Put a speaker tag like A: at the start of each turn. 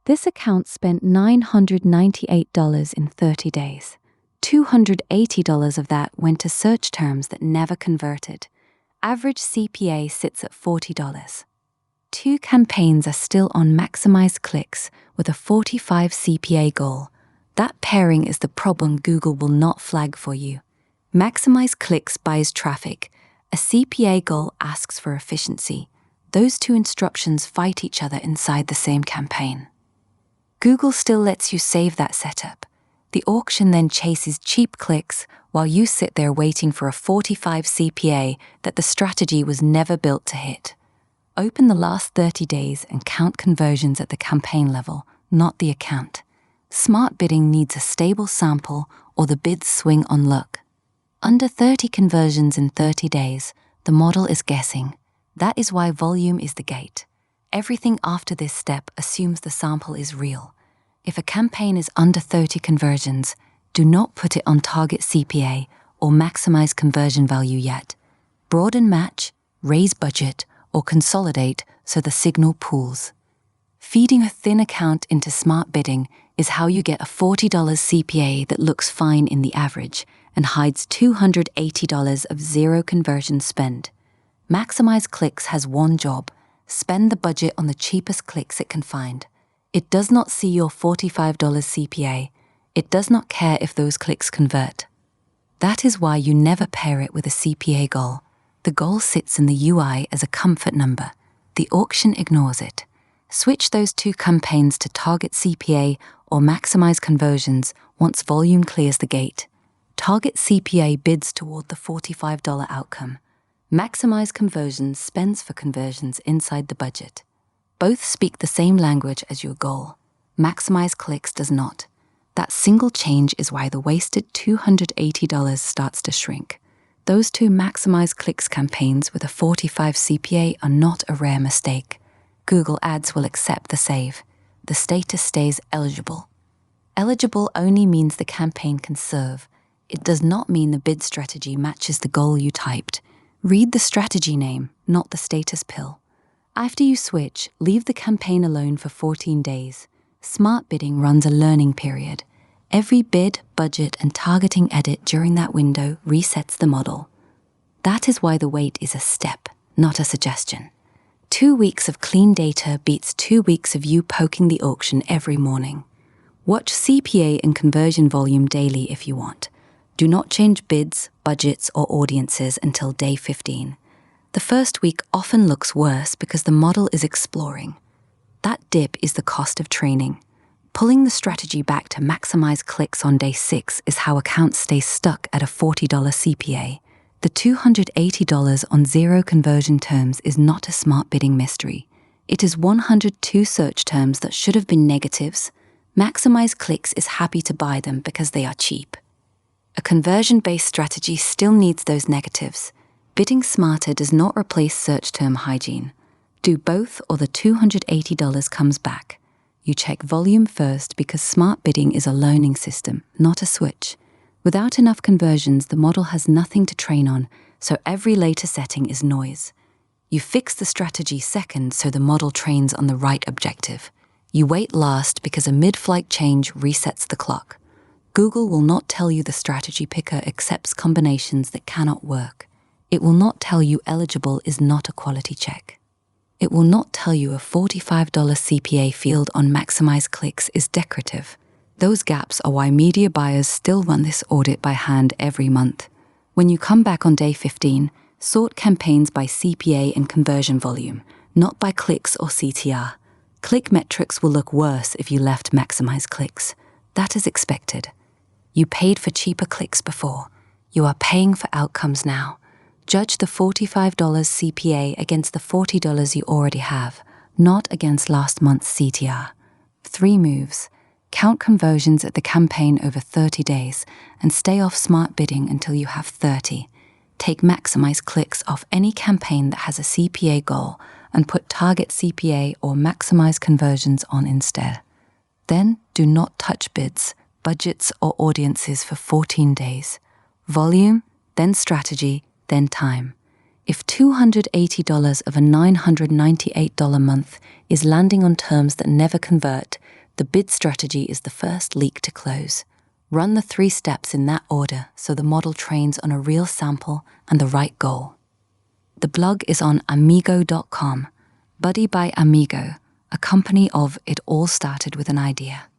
A: This account spent $998 in 30 days. $280 of that went to search terms that never converted. Average CPA sits at $40. 2 campaigns are still on maximize clicks with a 45 CPA goal. That pairing is the problem Google will not flag for you. Maximize clicks buys traffic. A CPA goal asks for efficiency. Those 2 instructions fight each other inside the same campaign. Google still lets you save that setup. The auction then chases cheap clicks while you sit there waiting for a 45 CPA that the strategy was never built to hit. Open the last 30 days and count conversions at the campaign level, not the account. Smart bidding needs a stable sample or the bids swing on luck. Under 30 conversions in 30 days, the model is guessing. That is why volume is the gate. Everything after this step assumes the sample is real. If a campaign is under 30 conversions, do not put it on target CPA or maximize conversion value yet. Broaden match, raise budget, or consolidate so the signal pools. Feeding a thin account into smart bidding is how you get a $40 CPA that looks fine in the average and hides $280 of zero conversion spend. Maximize Clicks has one job: spend the budget on the cheapest clicks it can find. It does not see your $45 CPA. It does not care if those clicks convert. That is why you never pair it with a CPA goal. The goal sits in the UI as a comfort number. The auction ignores it. Switch those 2 campaigns to target CPA or maximize conversions once volume clears the gate. Target CPA bids toward the $45 outcome. Maximize conversions spends for conversions inside the budget. Both speak the same language as your goal. Maximize Clicks does not. That single change is why the wasted $280 starts to shrink. Those 2 Maximize Clicks campaigns with a 45 CPA are not a rare mistake. Google Ads will accept the save. The status stays eligible. Eligible only means the campaign can serve. It does not mean the bid strategy matches the goal you typed. Read the strategy name, not the status pill. After you switch, leave the campaign alone for 14 days. Smart bidding runs a learning period. Every bid, budget, and targeting edit during that window resets the model. That is why the wait is a step, not a suggestion. 2 weeks of clean data beats 2 weeks of you poking the auction every morning. Watch CPA and conversion volume daily if you want. Do not change bids, budgets, or audiences until day 15. The first week often looks worse because the model is exploring. That dip is the cost of training. Pulling the strategy back to maximize clicks on day 6 is how accounts stay stuck at a $40 CPA. The $280 on zero conversion terms is not a smart bidding mystery. It is 102 search terms that should have been negatives. Maximize Clicks is happy to buy them because they are cheap. A conversion-based strategy still needs those negatives. Bidding smarter does not replace search term hygiene. Do both or the $280 comes back. You check volume first because smart bidding is a learning system, not a switch. Without enough conversions, the model has nothing to train on, so every later setting is noise. You fix the strategy second so the model trains on the right objective. You wait last because a mid-flight change resets the clock. Google will not tell you the strategy picker accepts combinations that cannot work. It will not tell you eligible is not a quality check. It will not tell you a $45 CPA field on Maximize Clicks is decorative. Those gaps are why media buyers still run this audit by hand every month. When you come back on day 15, sort campaigns by CPA and conversion volume, not by clicks or CTR. Click metrics will look worse if you left Maximize Clicks. That is expected. You paid for cheaper clicks before. You are paying for outcomes now. Judge the $45 CPA against the $40 you already have, not against last month's CTR. 3 moves. Count conversions at the campaign over 30 days and stay off smart bidding until you have 30. Take Maximize Clicks off any campaign that has a CPA goal and put target CPA or maximize conversions on instead. Then do not touch bids, budgets, or audiences for 14 days. Volume, then strategy, then time. If $280 of a $998 month is landing on terms that never convert, The bid strategy is the first leak to close. Run the 3 steps in that order so the model trains on a real sample and the right goal. The blog is on Ahmeego.com, Buddy by Ahmeego, a company of It All Started with an Idea.